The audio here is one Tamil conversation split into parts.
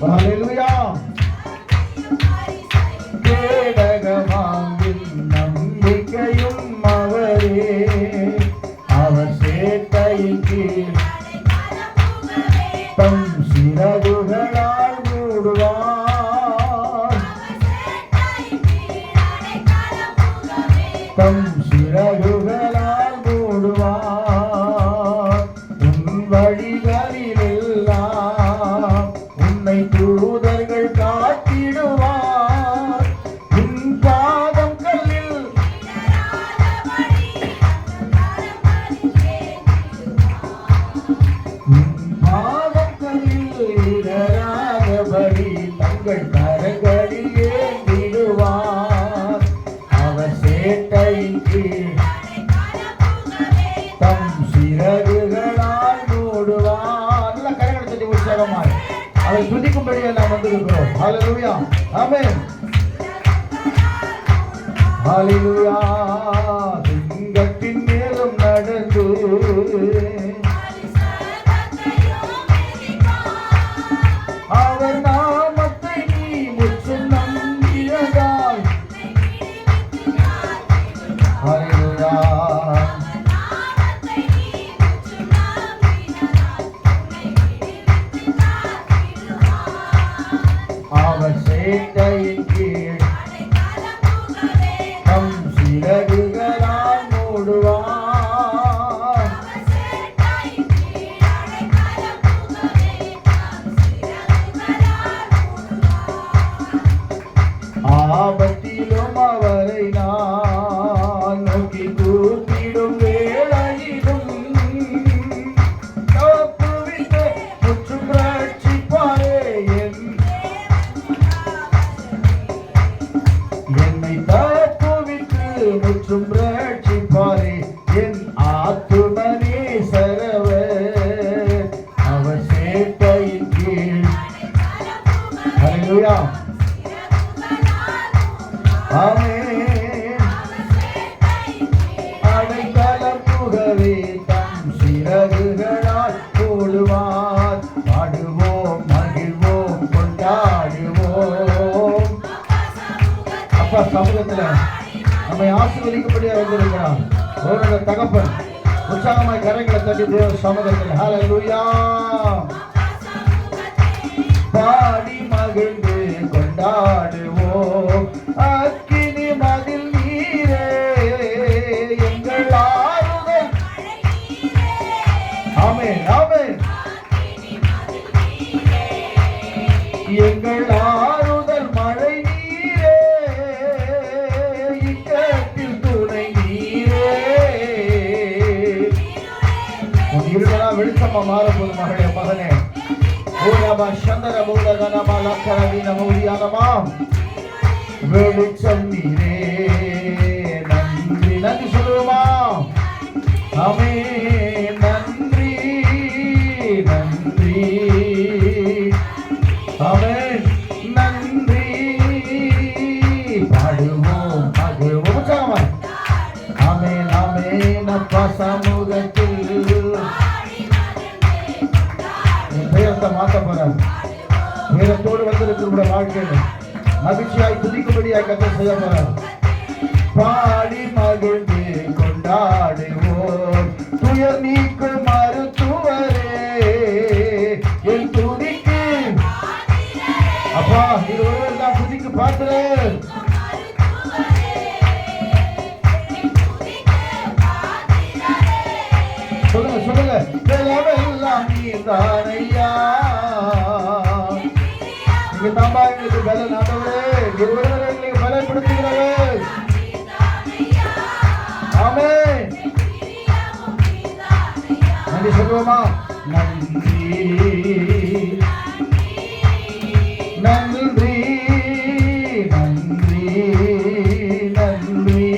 ஹல்லேலூயா. கேடகமாகின் நம்பிக்கையும் அவரே, அவர் சேட்டையின் கீழ் தம் சிறகுகளால் மூடுவார். தம் சிறகுகளால் மூடுவார். உன் வழிகளில் எல்லாம் உன்னை தூதர்கள் காத்திடுவார். உன் பாதம் கல்லில் இடராதபடி தங்கள் கரங்களில் ஏந்திடுவார். அவர் சேட்டையின் கீழ் தம் சிறகுகளால் மூடுவார். நல்ல கரங்களை தட்டி உற்சாகமாய் அதை துதிக்கும்படியாக நாம் வந்திருக்கிறோம். ஹல்லேலூயா. ஆமென். ஹல்லேலூயா. சிங்கத்தின் மேலும் நடந்து அவர் நாமத்தை நீ முற்றும் நம்பியதால். ஹல்லேலூயா. அவர் சேட்டையின் கீழ் தம் சிறகுகளால் மூடுவார். ஆபத்திலும் அவரை நான் நோக்கி கூப்பிடும் வேளையிலும் தப்புவித்து முற்றும் ரட்சிப்பாரே. என்னை தப்புவித்து முற்றும் ரட்சிப்பாரே. என் ஆத்துமனே சரவர் அவர் சேட்டையின் கீழ். ஹல்லேலூயா. ஆமென். அடைக்கலம் புகவே தம் சிறகுகளால் மூடுவார். பாடுவோம், மகிழ்வோம், கொண்டாடுவோம். அப்பா சமூகத்துல நம்மை ஆசீர்வதிக்கும்படியாக வந்திருக்கிறார் அவரோட தகப்பன். உற்சாகமாய் கரங்களை தட்டி தேவ சமூகத்தில் ஹல்லேலூயா. பாடி மகிழ்ந்து கொண்டாடுவோம். அக்கினி மதில் நீரே எங்கள் ஆறுதல். ஆமென். ஆமென். எங்கள் ஆறுதல் மழை நீரே, இக்கட்டில் துணை நீரே. உன் இருளெல்லாம் வெளிச்சமா மாறப்போது மகளே, மகனே. வெளிச்சம் நீரே. நன்றி நன்றி சொல்லுவோமா? ஆமென். நன்றி நன்றி. ஆமென். நன்றி. பாடுவோம், பாடுவோம் உற்சாகமாய். ஆமென். ஆமென். அப்பா சமூகத்தில் பெயர்த்த மாற்ற போறார். வேதத்தோடு வந்திருக்கிற வாழ்க்கையில் மகிழ்ச்சியாய் துதிக்கும்படியாய் கர்த்தர் செய்ய போறார். பாடி மகிழ்ந்து கொண்டாடுவோம். துயர் நீக்கும் மருத்துவரே என் துதிக்கு. அப்பா இது ஒருவர் தான் துதிக்கு பாத்துறேன். சொல்லுங்க சொல்லுங்க. எல்லாம் நீதானையா. நீங்க தாம்பா எங்களுக்கு பலன். ஆண்டவரே ஒருவரை எங்களுக்கு பலப்படுத்துகிறவர். ஆமென். நன்றி சொல்லுவோமா? நன்றி நன்றி நன்றி நன்றி.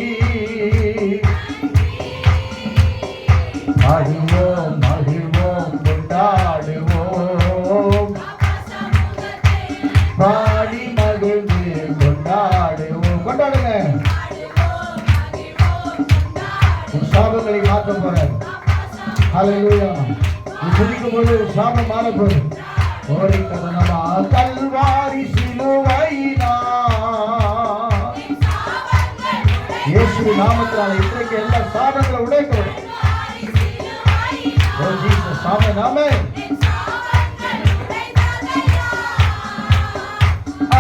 மகிழ்வோம், மகிழ்வோம், கொண்டாடுவோம். பாடி மகிழ்ந்து கொண்டாடுவோம். கொண்டாடுங்க. சாபங்களை மாற்ற போற. ஹல்லேலூயா. துதிக்கும் போது சாபம் மாற போகுது. ஓரி கதனமா கல்வாரி சிலுவையினா இயேசு நாமத்தினால இன்றைக்கு எல்லா சாபங்களை உடைக்கிறோம். ஓ ஜீசஸ் ஆமென் ஆமென்.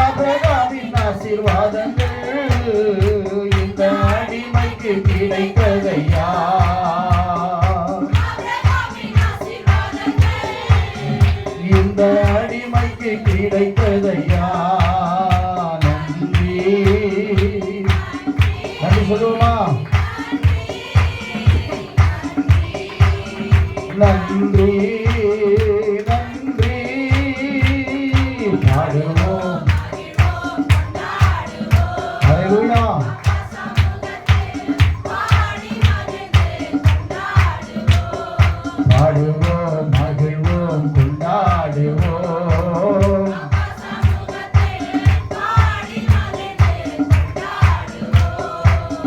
ஆபிரகாமின் ஆசீர்வாதங்கள் இந்த அடிமைக்கு கிடைத்ததையா. இந்த அடிமைக்கு கிடைத்ததையா. நன்றி நன்றி சொல்லுவோமா? நன்றி நன்றி பாடுவோம். ஹல்லேலூயா. பாடுவோம் மகிழ்வோம் கொண்டாடுவோம்.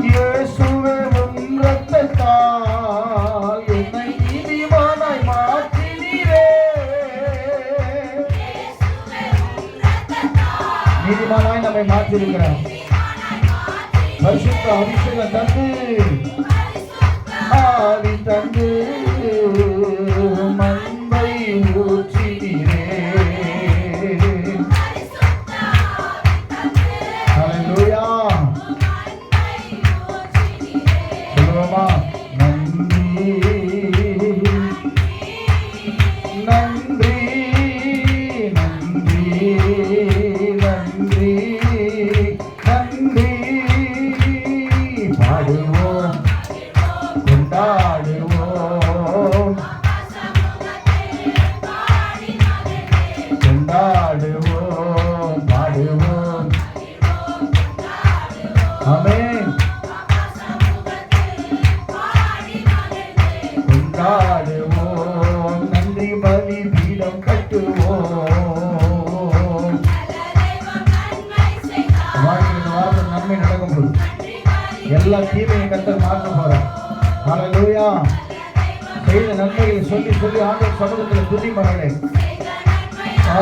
இயேசுவே உம் இரத்தத்தால் என்னை நீதிமானாய் மாற்றினீரே. நீதிமானாய் நம்மை மாற்றியிருக்கிறார். பரிசுத்த அபிஷேகம் தந்து ஆவி தந்து மண்பை ஊற்றினீரே. ஹல்லேலூயா. சொல்லுவோமா? நன்றி நன்றி நன்றி நன்றி நன்றி பாடுவோம் கொண்டாடுவோம் கொண்டாடுவோம் பாடுவோம். ஆமென். கொண்டாடுவோம். நன்றி பலி பீடம் கட்டுவோம். வார்த்தை நன்மை நடக்கும் போது எல்லா தீமையை கர்த்தர் மாற்ற போறார். ஹல்லேலூயா. செய்த நன்மைகளை சொல்லி சொல்லி ஆண்டவர் சமூகத்தில் துதி மகளே.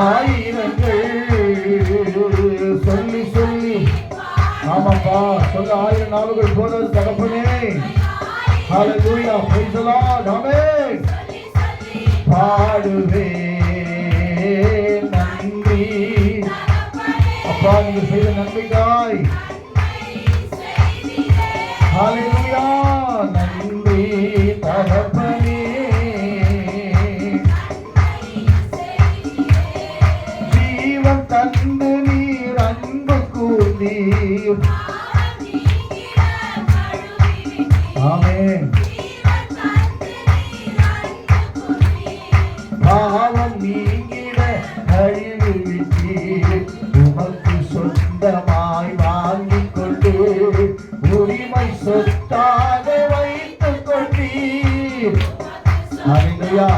ஆயிரங்கள் சொல்லி சொல்லி ஆமாப்பா சொல்ல 1000 நாவுகள் போனது தகப்பனே. Hallelujah. Praise the lord. Amen. பாடுவேன் நன்றி அப்பா நீங்க செய்த நன்மைக்காய். ஹல்லேலூயா. நன்றி தகப்பனே. ஜீவன் தந்து நீர் அன்பு கூர்ந்தீர். ஆமென். பாவம் நீங்கிட கழுவி விட்டீர். உமக்கு சொந்தமாய் வாங்கிக் கொண்டு உரிமை சொத்தாக வைத்துக் கொண்டீர். ஹல்லேலூயா.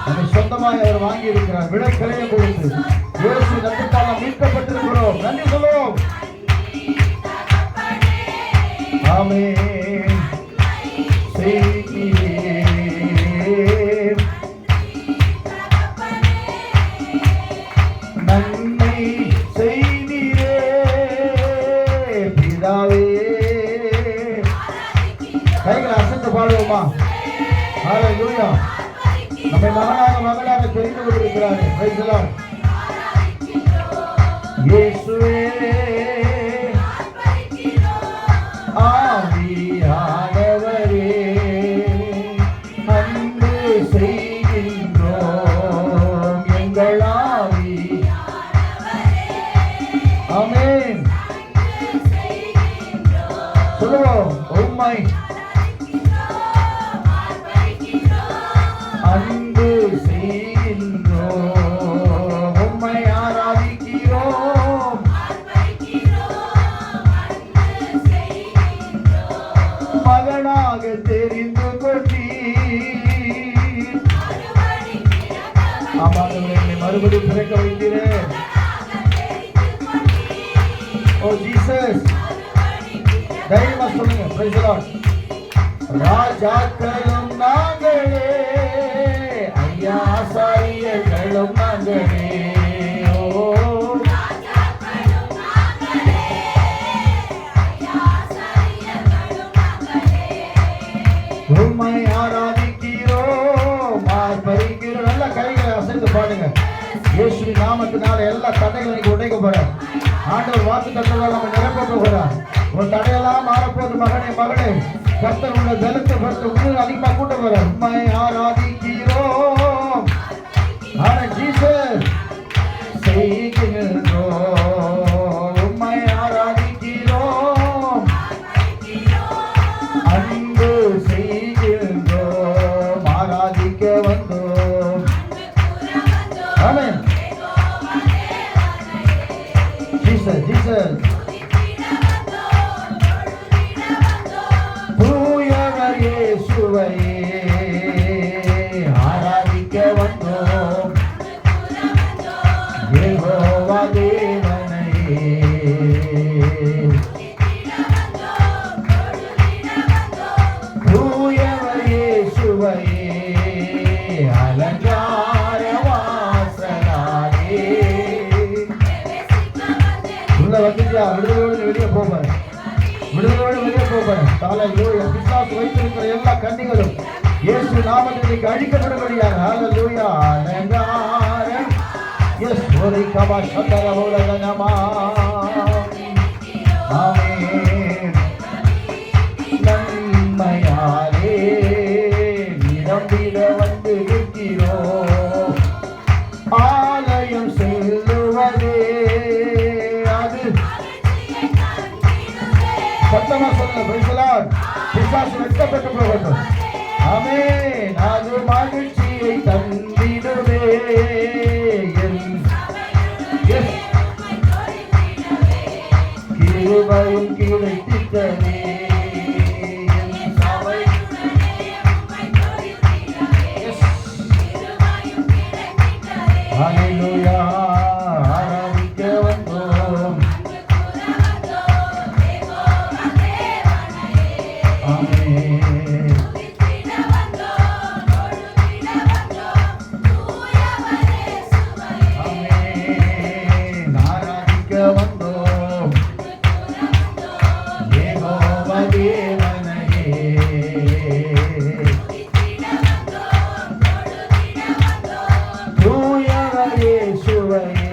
நம்மை சொந்தமாய் அவர் வாங்கி இருக்கிறார். விலைக்கரையை கொடுத்து இயேசு ரத்தத்தால் நாம் மீட்கப்பட்டிருக்கிறோம். நன்றி சொல்லுவோம். ஆமென். செய்கிறேன் நன்மை செய்தீரே பிதாவே. கைகளை அசைத்து பாடுவோமா? ஹல்லேலூயா. நம்மை மகனாக மகளாக தெரிந்து கொண்டிருக்கிறாரே. Price the Lord. இயேசுவே ஆவியானவரே அன்பு செய்கின்றோம் எங்கள் ஆவி. ஆமென். சொல்லுவோம். உம்மை அன்பு செய்கின்றோம். உம்மை ஆராதிக்கிறோம். மகனாக தெரிந்து கொண்டீர். ஆமாண்டவரே என்னை மறுபடியும் பிறக்க வைத்தீரே. ஓ ஜீசஸ். தைரியமா சொல்லுங்க. Price the Lord. ராஜாக்களும் நாங்களே ஐயா ஆசாரியர்களும் நாங்களே. உம்மை ஆராதிக்கிறோம், ஆர்ப்பரிக்கிறோம். நல்ல கைகளை அசைத்து பாடுங்க. இயேசுவின் நாமத்தினால எல்லா தடைகளும் இன்னைக்கு உடைக்க போறார். ஆண்டவர் வாக்கு தத்துவம் நம்ம நிரப்ப போகிறார். உன் தடையெல்லாம் மாறப்போது மகனே, மகளே. கர்த்தர் உள்ள பலத்தை படுத்த இன்னும் அதிகமாக கூட்ட போறார். உம்மை ஆராதிக்கிறோம், ஆனா ஜீசஸ் செய்கின்றோம். உம்மை ஆராதிக்கிறோம், அன்பு செய்கின்றோம், ஆராதிக்க வந்தோம். ஆமென். ஜீசஸ் ஜீசஸ் தூயவர் இயேசுவையே ஆராதிக்க வந்தோம். யெகோவா தேவனையே தூயவர் இயேசுவையே அலங்கார வாசனாயே. உள்ள வந்துட்டியா? விடுதலோடு வெளியே போவார், விடுதலோடு வெளியே போவார். ஹல்லேலூயா. பிசாசு வைத்திருக்கிற எல்லா கண்ணிகளும் இயேசு நாமத்தில் அழிக்கப்படும்படியாக. ஹல்லேலூயா. அலங்காரம் எஸ் ஒரு கபா சந்தர உலகனமா. ஆமென். நன்மையாலே நிரம்பிட வந்து இருக்கிறோம். ஆலயம் செல்லுவதே அது சத்தமா சொல்ல பேசலாம். பிசாசு வெட்கப்பட்டு போகட்டும். ஆமென். அது மகிழ்ச்சியை தந்திடுவே. கிருபையும் கிடைத்திட்டதே. ஹல்லேலூயா. ஆராதிக்க வந்தோம். ஆமென். ஆமென். ஆராதிக்க வந்தோம். யெகோவா தேவனையே தூயவர் இயேசுவையே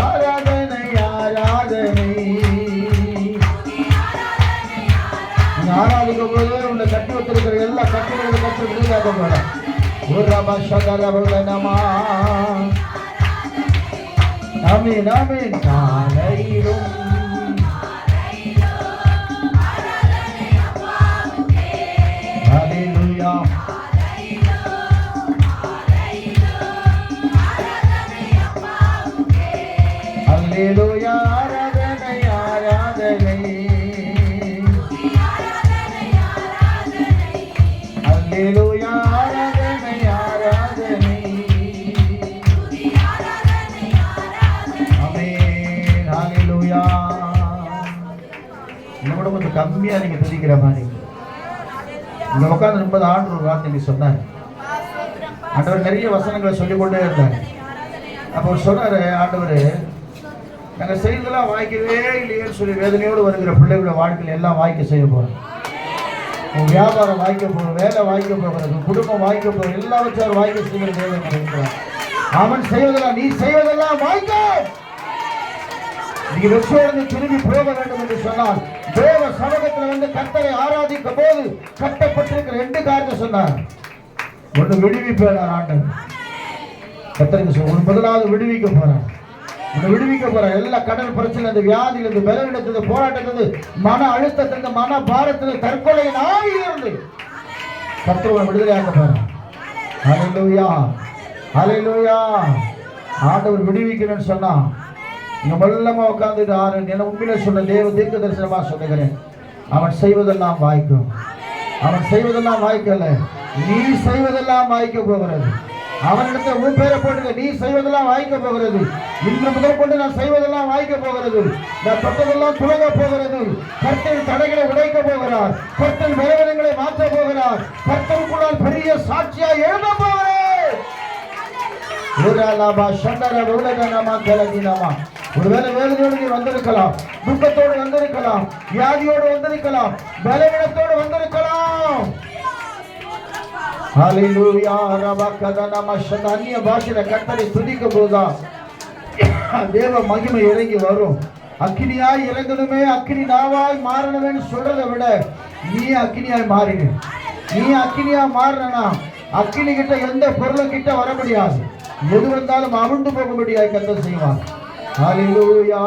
ஆராதனை ஆராதனை. ஆராதிக்கும் போது உங்களை கட்டி வைத்திருக்கிற எல்லா கட்டுகளை கட்டி விடுதலாக போறேன். ஒரு ரபா சதர பௌலனமா. ஆமென் ஆமென். காலையிலும் ஹல்லேலூயா. ஹல்லேலூயா. ஆராதனை ஆராதனை. ஹல்லேலூயா. ஆராதனை ஆராதனை. ஆமென். ஹல்லேலூயா. இன்னும் கொஞ்சம் கம்மியா நீங்க துதிக்கிற மாதிரி இங்க உட்கார்ந்து 30 ஆண்டு ஒரு வார்த்தை சொன்னார். ஆண்டவர் நிறைய வசனங்களை சொல்லிக் கொண்டே இருந்தார். அப்போ சொன்னாரு, ஆண்டவர் நாங்கள் செய்ததெல்லாம் வாய்க்கவே இல்லையேன்னு சொல்லி வேதனையோடு வருகிற பிள்ளைகளோட வாழ்க்கையில் எல்லாம் வாய்க்க செய்ய போகிறோம். உன் வியாபாரம் வாய்க்க போகிறோம், வேலை வாய்க்க போகிறது, குடும்பம் வாய்க்க போகிறோம், எல்லாவற்றையும் வாய்க்க செய்கிற தேவன் நினைக்கிறார். அவன் செய்வதெல்லாம் நீ செய்வதெல்லாம் வாய்க்க. நீ வெற்றியோடு திரும்பி போக வேண்டும் என்று சொன்னால் தேவ சமூகத்தில் வந்து கர்த்தரை ஆராதிக்கும் போது கட்டப்பட்டிருக்கிற 2 காரியத்தை சொன்னார். ஒன்று விடுவிப்பார் ஆண்டவர். கர்த்தருக்கு ஒரு முதலாவது விடுவிக்க போறார். உன்னை விடுவிக்க போற எல்லா கடல் பிரச்சனை, இந்த வியாதியிலிருந்து, பலவீனத்திலிருந்து, போராட்டத்திலிருந்து, மன அழுத்தத்திலிருந்து, மன பாரத்திலிருந்து, தற்கொலையின் ஆவியிலிருந்து கர்த்தர் உன்னை விடுதலையாக்க போறார். ஹல்லேலூயா. ஹல்லேலூயா. ஆண்டவர் விடுவிக்கணும்னு சொன்னா இங்க மெல்லமா உட்கார்ந்துட்டு என்ன உண்மையில சொன்ன தேவ தீர்க்க தரிசனமா சொல்லுகிறேன். அவன் செய்வதெல்லாம் வாய்க்கும். அவன் செய்வதெல்லாம் வாய்க்கல, நீ செய்வதெல்லாம் வாய்க்க போகிறது. அவனிடத்தில் உன் பேரை போட்டுக்க, நீ செய்வதெல்லாம் வாய்க்க போகிறது. இன்று முதல் கொண்டு நான் செய்வதெல்லாம் வாய்க்க போகிறது. நான் தொட்டதெல்லாம் துலக போகிறது. கர்த்தர் தடைகளை உடைக்க போகிறார். கர்த்தர் விளைவிடங்களை மாற்ற போகிறார். கர்த்தருக்குள்ளால் பெரிய சாட்சியா எழுத போகிறேன். ஒருவேளை வேதனையோடு நீ வந்திருக்கலாம், துக்கத்தோடு வந்திருக்கலாம், வியாதியோடு வந்திருக்கலாம், பலவீனத்தோடு வந்திருக்கலாம். அந்நிய பாஷையில கர்த்தரை துதிக்கும் போதுதான் தேவ மகிமை இறங்கி வரும். அக்கினியாய் இறங்கணுமே, அக்கினி நாவாய் மாறணுமே சொல்றதை விட நீ அக்கினியாய் மாறிடு. நீ அக்கினியா மாறினா அக்கினி கிட்ட எந்த பொருளும் கிட்ட வர முடியாது. எது வந்தாலும் அவிழ்ந்து போக முடியாது. கர்த்தர் செய்வார். ஹல்லேலூயா.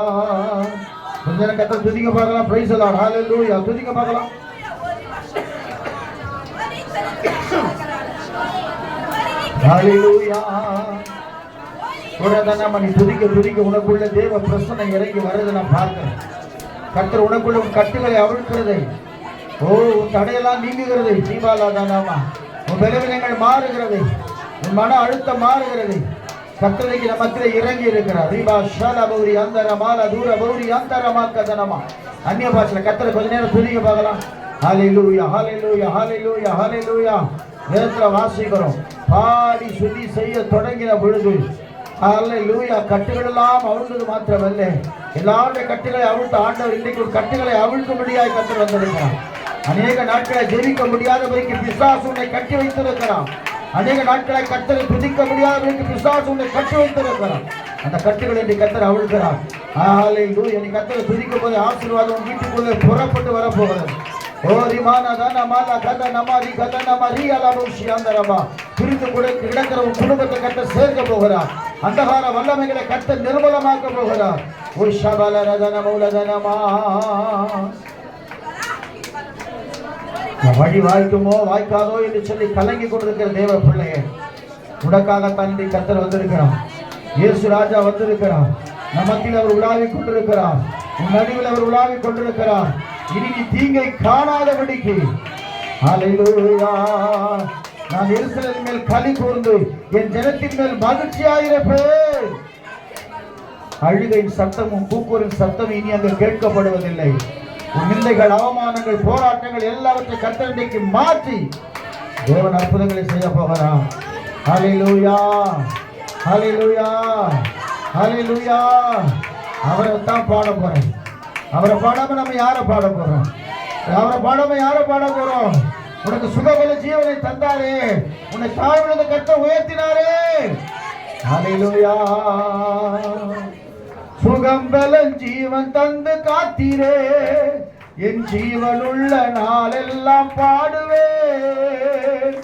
கொஞ்ச நேரம் கர்த்தர் துதிக்க பார்க்கலாம். Praise the lord. ஹல்லேலூயா. துதிக்க பார்க்கலாம். ஹல்லேலூயா. நீ துதிக்க துதிக்க உனக்குள்ள தேவ பிரசன்னை இறங்கி வர்றதை நான் பார்க்கிறேன். கர்த்தர் உனக்குள்ள உன் கட்டுகளை அவிழ்க்கிறதை, உன் தடையெல்லாம் நீங்குகிறதை, தீபாலாதானாமா உன் பலவீனங்கள் மாறுகிறதை, உன் மன அழுத்தம் மாறுகிறதை கர்த்தருக்கு நமக்கிலே இறங்கி இருக்கிறார். ரீபா ஷாலா பௌரி அந்தரமால தூர பௌரி அந்தரமாக்கதனமா. அந்நிய பாஷையில கர்த்தரை கொஞ்ச நேரம் துதிக்க பார்க்கலாம். ஹல்லேலூயா ஹல்லேலூயா ஹல்லேலூயா ஹல்லேலூயா. வேதத்துல வாசிக்கிறோம், பாடி சுத்தி செய்ய தொடங்கின பொழுது ஹல்லேலூயா கட்டுகள் எல்லாம் அவிழ்ந்தது மாத்திரமல்ல, எல்லாருடைய கட்டுகளை அவிழ்த்த ஆண்டவர் இன்றைக்கு ஒரு கட்டுகளை அவிழ்க்கும்படியாய் கர்த்தர் வந்திருக்கிறார். அநேக நாட்களை ஜெயிக்க முடியாதபடிக்கு பிசாசு உன்னை கட்டி வைத்திருக்கிறான். அநேக நாட்களை கர்த்தரை துதிக்க முடியாதபடிக்கு பிசாசு உன்னை கட்டி வைத்திருக்கிறான். அந்த கட்டுகளை இன்றைக்கு கர்த்தர் அவிழ்க்கிறார். ஹல்லேலூயா. நீ கர்த்தரை துதிக்கும் போது ஆசீர்வாதம் உன் வீட்டுக்குள்ளே புறப்பட்டு வரப்போகிறது. பிரிந்து கிடக்கிற உன் குடும்பத்தை கர்த்தர் சேர்க்க போகிறார். அந்தகார வல்லமைகளை கர்த்தர் நிர்மலமாக்க போகிறார். வழி வாய்க்குமோ வாய்க்காதோ என்று சொல்லி கலங்கி கொண்டிருக்கிற தேவ பிள்ளையே, உனக்காகத்தான் இன்றைக்கு கர்த்தர் வந்திருக்கிறார். இயேசு ராஜா வந்திருக்கிறார். நமக்கில் அவர் உலாவிக் கொண்டிருக்கிறார். உன் நடுவில் அவர் உலாவிக் கொண்டிருக்கிறார். இனி நீ தீங்கை காணாதபடிக்கு ஹல்லேலூயா. நான் எருசலேமின் மேல் களி கூர்ந்து என் ஜனத்தின் மேல் மகிழ்ச்சியாயிருப்பேன். அழுகையின் சத்தமும் கூக்குரின் சத்தமும் இனி அங்கு கேட்கப்படுவதில்லை. உன் நிந்தைகள், அவமானங்கள், போராட்டங்கள் எல்லாவற்றை கர்த்தர் இன்றைக்கு மாற்றி தேவன் அற்புதங்களை செய்ய போகிறார். ஹல்லேலூயா ஹல்லேலூயா ஹல்லேலூயா. அவரை தான் பாட போறேன். அவரை பாடாம நம்ம யாரை பாட போறோம்? அவரை பாடாம யாரை பாட போறோம்? உனக்கு சுகபல ஜீவனை தந்தாரே, உன்னை தாழ்விலிருந்து கர்த்தர் உயர்த்தினாரே. ஹல்லேலூயா. சுகம் பல ஜீவன் தந்து காத்தீரே, என் ஜீவனுள்ள நாளெல்லாம் பாடுவேன்.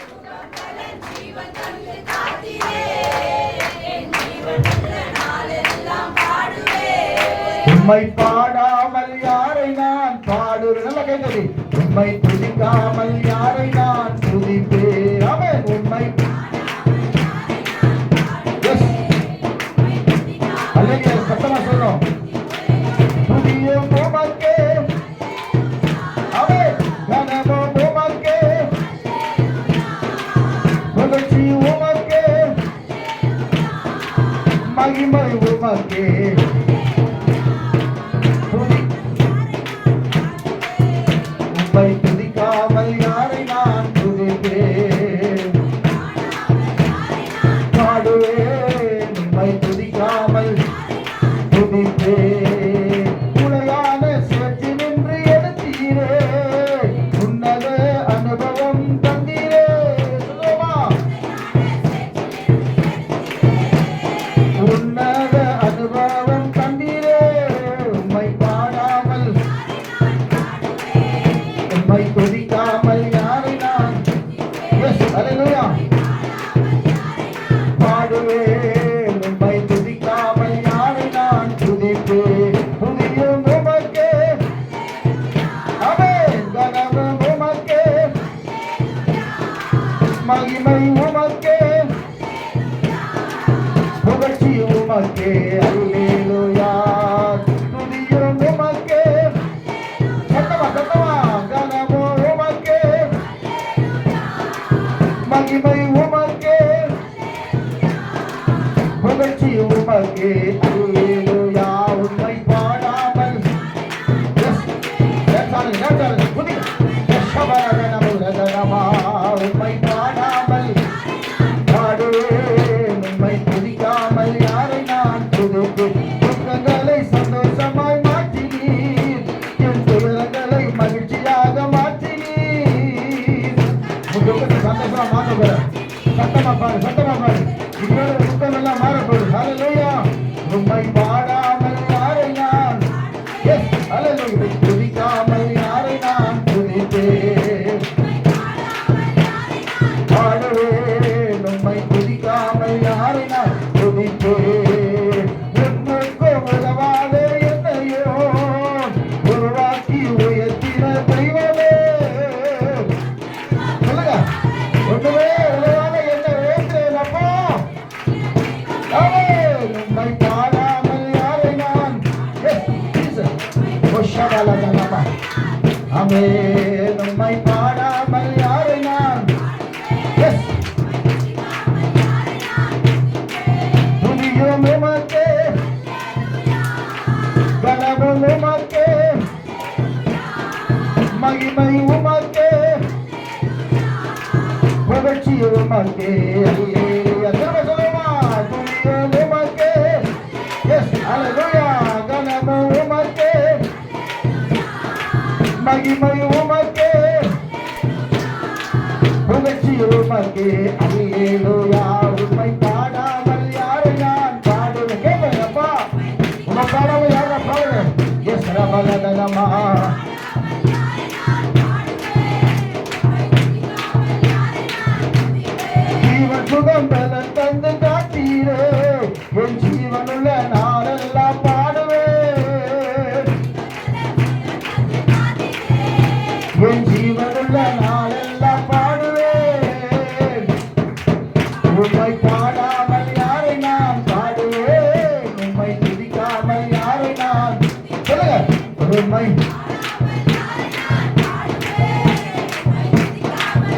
உம்மை பாடாமல் யாரை நான் பாடுவேன்? நல்ல கைதடி. உம்மை துதிக்காமல் யாரை நான் துதிப்பேன்? ஆமென். உம்மை அல்லேலூயா. சத்தமா சொல்றோம். துதியும் உமக்கே, ஆமென். கனமும் உமக்கே, புகழ்ச்சி உமக்கே, மகிமை உமக்கே. உம்மை துதிக்காமல் யாரை நான் துதிப்பேன்? பாடுவேன். உம்மை துதிக்காமல் துதிப்பேன். உளையான சேர்த்து நின்று எடுத்தீரே, உன்னத அனுபவம் தந்தீரே. உன்னத அனுபவம் தந்தீரே. உம்மை பாடாமல், உம்மை துதிக்காமல் யாரை நான் ஹல்லேலூயா பாடுவேன். உம்மை துதிக்காமல் யாரை நான் துதிப்பேன்? துதியும் உமக்கே, ஆமென். கனமும் உமக்கே, மகிமை உமக்கே, புகழ்ச்சி உமக்கே. அல்லேலூயா. துதியும் உமக்கே, சத்தமா சத்தமா. கனமும் உமக்கே, மகிமை உமக்கே, புகழ்ச்சி உமக்கே. அல்லேலூயா. உம்மை பாடாமல் உம்மை பாடாமல் பாடுவேன். உம்மை துதிக்க உம்மை பாடாமல் யாரை நான் துதிக்காமல் யாரை நான் துதித்தேன் பாடுவேன் உம்மை துதிக்காமல் யாரை நான் துதித்தேன் உன்னுக்கு உதவாத என்னையோ உருவாக்கி உயர்த்தின தெய்வமே சொல்லுங்க ஒண்ணுமே உதவாத என்ன வேண்டேன் அப்போ உம்மை பாடாமல் யாரை நான் ஆமென் உம்மை பாடாமல் யாரை நான் துதியும் உமக்கே கனமும் உமக்கே மகிமை உமக்கே புகழ்ச்சி உமக்கே அல்லேலூயா சொல்லுமா துதியும் உமக்கே அல்லேலூயா கனமும் உமக்கே மகிமை உமக்கே புகழ்ச்சி உமக்கே அல்லேலூயா உம்மை பாடாமல் யாரை நான் பாடுவேன் கேட்பேன்ப்பா உம்மை பாடாமல் யாரை பாடுவேன் எஸ் ரபலதனமா ஜீவன் சுகம் பலன் தந்து காட்டீரே என் ஜீவனுள்ள நாளெல்லாம் பாடுவேன் என் ஜீவனுள்ள நாளெல்லாம் பாடுவேன் உம்மை பாடாமல் யாரை நான் பாடுவேன் உம்மை துதிக்காமல் யாரை நான் சொல்லுங்க உம்மை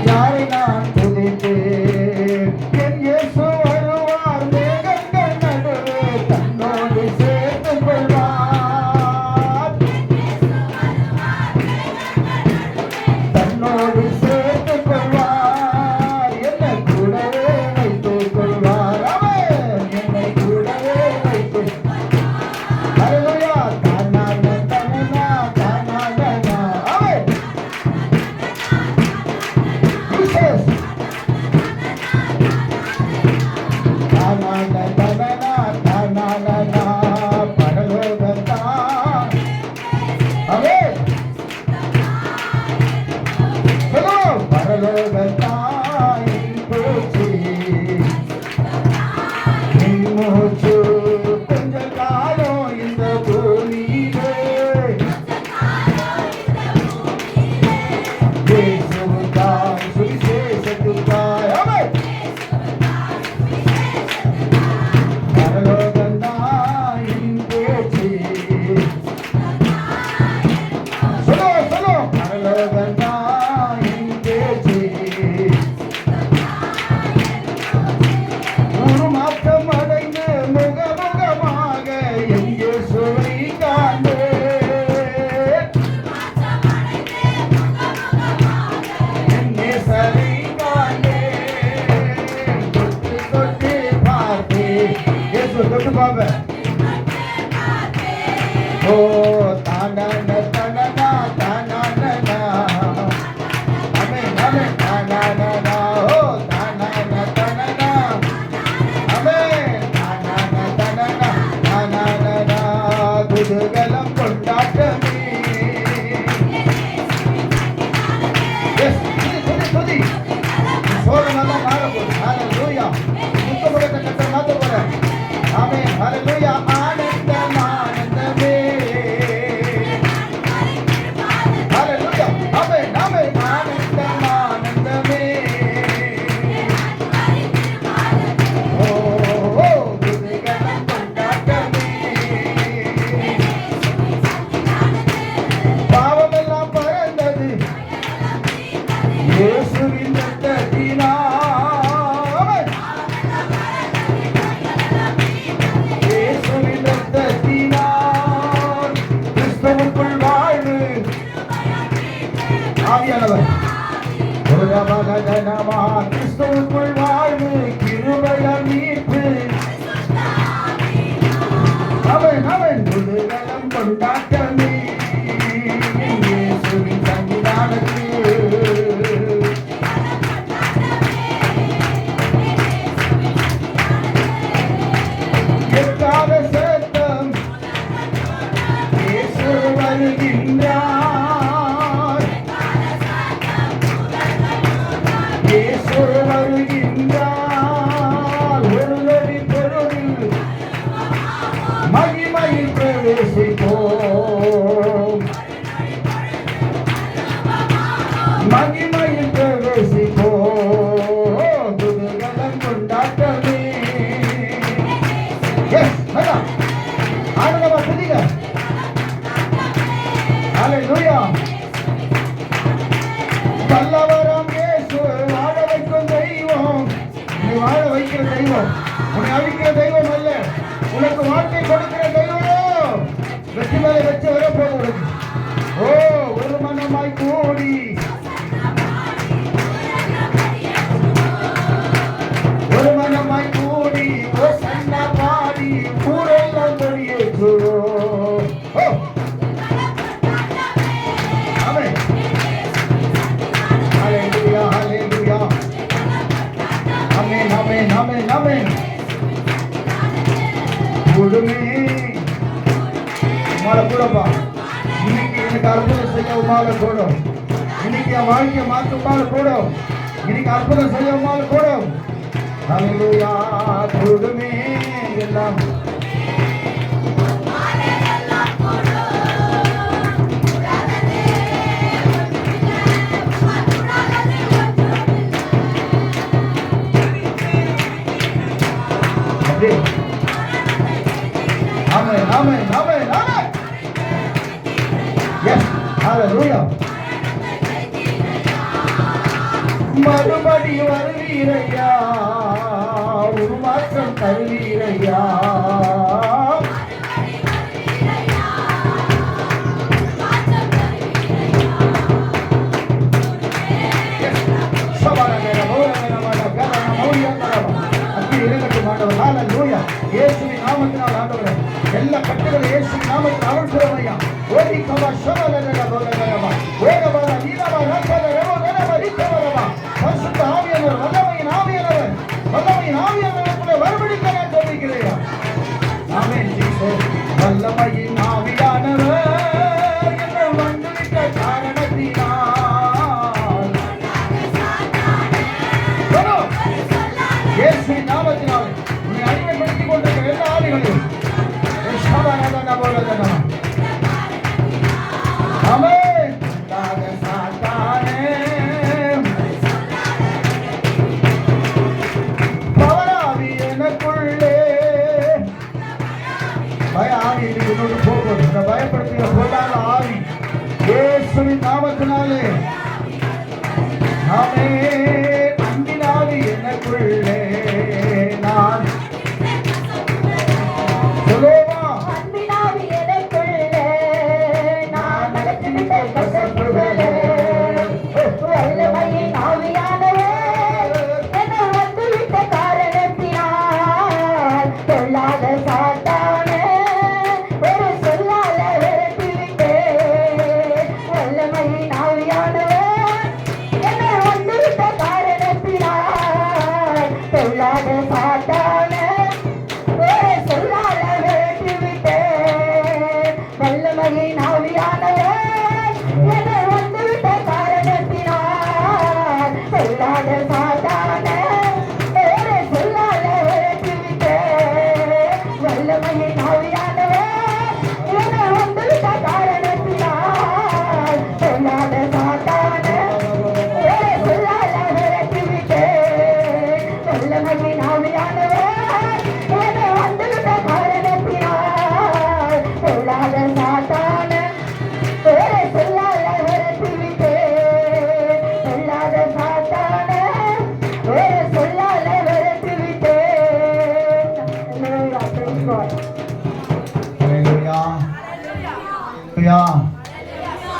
யாரை நான் துதித்தேன் என் இயேசு வருவார் மேகங்கள் நடுவே தன்னோடு சேர்த்துக் கொள்வார் தன்னோடு சேர்த்துக் கொள்வார் என்னை கூடவே வைத்துக் கொள்வார் அவன் என்னை கூடவே வைத்து அல்லேலூயா தானான தனனா தானானா அவன் ஜீசஸ் தானான தனனா தானானா பரலோகத்தான் அவன் பரலோகத்தாய் போச்சு மூச்சு கொஞ்ச காலம் இந்த பூமியிலே இயேசுவுக்காய் சுவிசேஷத்துக்காய் அவன் பரலோகத்தாய் போச்சு சொல்லு பரலோகத்தாய் உருமாற்றம் அடைந்து முகமுகமாக எங்கே சுவை காண்பேன் என்னே சரி காண்பேன் தொட்டு தொட்டு பார்ப்பேன் இயேசு தொட்டு பார்ப்பேன் ஓ தானான தனனா தானானா ஆமென் ஆமென் தானானா ஓ தானான தனனா ஆமென் தானான தனனா தானானா குதூகலம் கொண்டாட்டமே எஸ் துதி சோகமெல்லாம் மாற போகுது ஹalleluya துக்கமுடத்தை கட்ட மாத்த போறேன் ஆமென் ஹalleluya ஆனந்தம் ஆனந்தமே ஹalleluya ஆமென் ஆமென் ஆனந்தம் ஆனந்தமே ஓ ஓ குதூகலம் கொண்டாட்டமே பாவமெல்லாம் பறந்தது இயேசுவின் ரத்தத்தினால் இயேசுவின் ரத்தத்தினால் கிறிஸ்துவுக்குள் வாழ்வு ஆவியானவர் உலகமகனமா கிறிஸ்துவுக்குள் வாழ்வு கிருபையால் மீட்பு அவன் அவன் குதூகலம் கொண்டாட்டமே இயேசுவின் சன்னிதானத்தில் எட்டாத தெய்வம், உன்னை அழிக்கிற தெய்வம் அல்ல, உனக்கு வாழ்க்கை கொடுக்கிற தெய்வம். வெற்றி மேலே வச்சு வர போது ஓ ஒரு மனமாய் கூடி ஒரு மனமாய் கூடி ஓ சண்டா பாடி ஊரெல்லாம் வெளியேற்றோ. கூடப்பா இன்னைக்கு எனக்கு அற்புதம் செய்ய உமால கூடும். இன்னைக்கு என் வாழ்க்கையை மாற்ற உமால கூடும். இன்னைக்கு அற்புதம் செய்ய உமால கூடும். ஹல்லேலூயா கூடுமே எல்லாம் ஆமென் ஆமென் ஆமென் ஆமென். எஸ் ஹல்லேலூயா. மறுபடி வருவீரையா, ஒரு மாற்றம் தருவீரையா. இயேசுவின் நாமத்தினால் ஆண்டவரே எல்லா கட்டுகளை இயேசுவின் நாமத்தில் அவிழ்க்கிறோம் ஐயா. ஓடி கவா ஷவலரல போலரமா ஓகவா நீலமா ரக்கலரோ நரமா ரிக்கவரமா. பரிசுத்த ஆவியானவர் வல்லமையின் ஆவியானவர் வல்லமையின் ஆவியானவருக்குள்ளே வரும்படிக்கு நான் ஜெபிக்கிறேன். ஆமென் ஜீசஸ். வல்லமையின் ஆவியானவர் என்னை வந்துவிட்ட காரணத்தினால் இயேசுவின் நாமத்தினால் உன்னை அடிமைப்படுத்திக் கொண்டிருக்கிற எல்லா ஆவிகளையும் பவராவி எனக்குள்ளே பய ஆவி இன்னொரு போகும். இந்த பயப்படுத்துகிற பொல்லாத ஆவி இயேசுவின் நாமத்தினாலே ஆமே. அன்பின் ஆவி எனக்குள்ளே நான்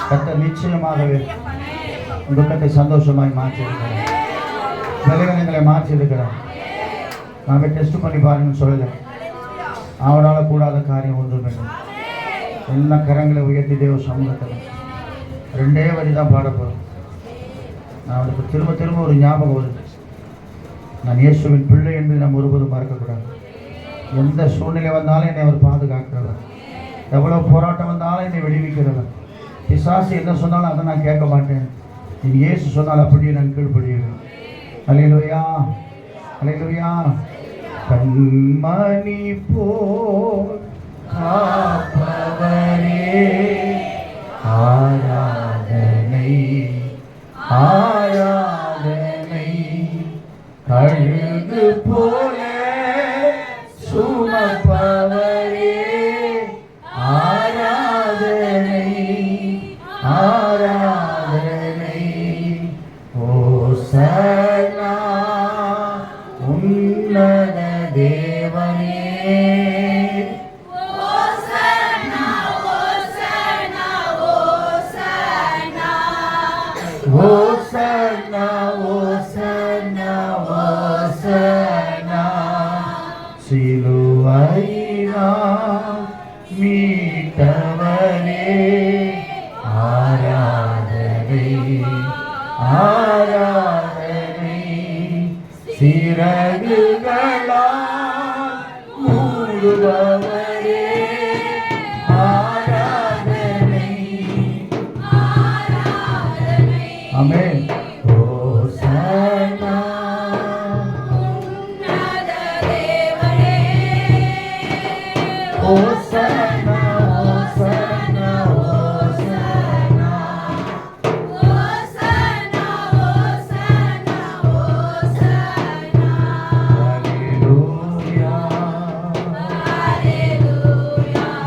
கர்த்தர் நிச்சயமாகவே துக்கத்தை சந்தோஷமாய் மாற்றியிருக்கிறார். பலவீனங்களை மாற்றியிருக்கிறார். நாங்கள் டெஸ்ட் பண்ணி பாருங்கன்னு சொல்லலை. அவரால் கூடாத காரியம் ஒன்றும் இல்லை. எல்லா கரங்களை உயர்த்தி தேவ சமூகத்தில் 2 வரி தான் பாடப்போகிறோம். நான் அவனுக்கு திரும்ப திரும்ப ஒரு ஞாபகம் வருது. நான் இயேசுவின் பிள்ளை என்று நாம் ஒருபோதும் மறக்கக்கூடாது. எந்த சூழ்நிலை வந்தாலும் என்னை அவர் பாதுகாக்கிறவர். எவ்வளோ போராட்டம் வந்தாலும் என்னை விடுவிக்கிறவர். பிசாசு என்ன சொன்னாலும் அதை நான் கேட்க மாட்டேன். என் இயேசு சொன்னால் அப்படியே நான் கீழ்ப்படிகிறேன். அல்லேலூயா அல்லேலூயா. கண்மணி போல் காப்பவரே ஆராதனை ஆராதனை. கழுகு போல சுமப்பவரே ஆராதனை ஆராதனை. ஓசன்னா உன்னத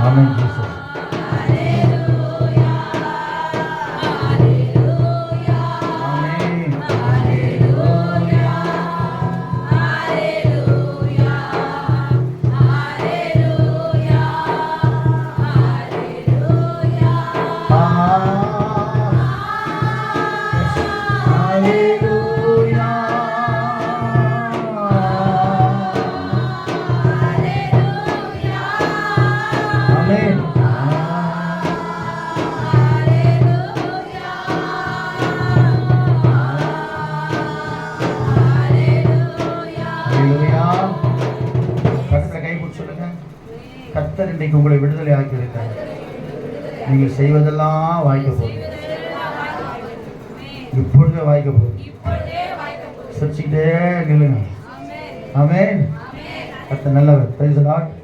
ஆமென் ஜீசஸ். கர்த்தர் இன்றைக்கு உங்களை விடுதலை ஆக்கியிருக்கார். நீங்கள் செய்வதெல்லாம் வாய்க்க போகுது. இப்பொழுதே வாய்க்க போகுது. சிரிச்சுக்கிட்டே நில்லுங்க. ஆமென். கர்த்தர் நல்லவர். Price the Lord.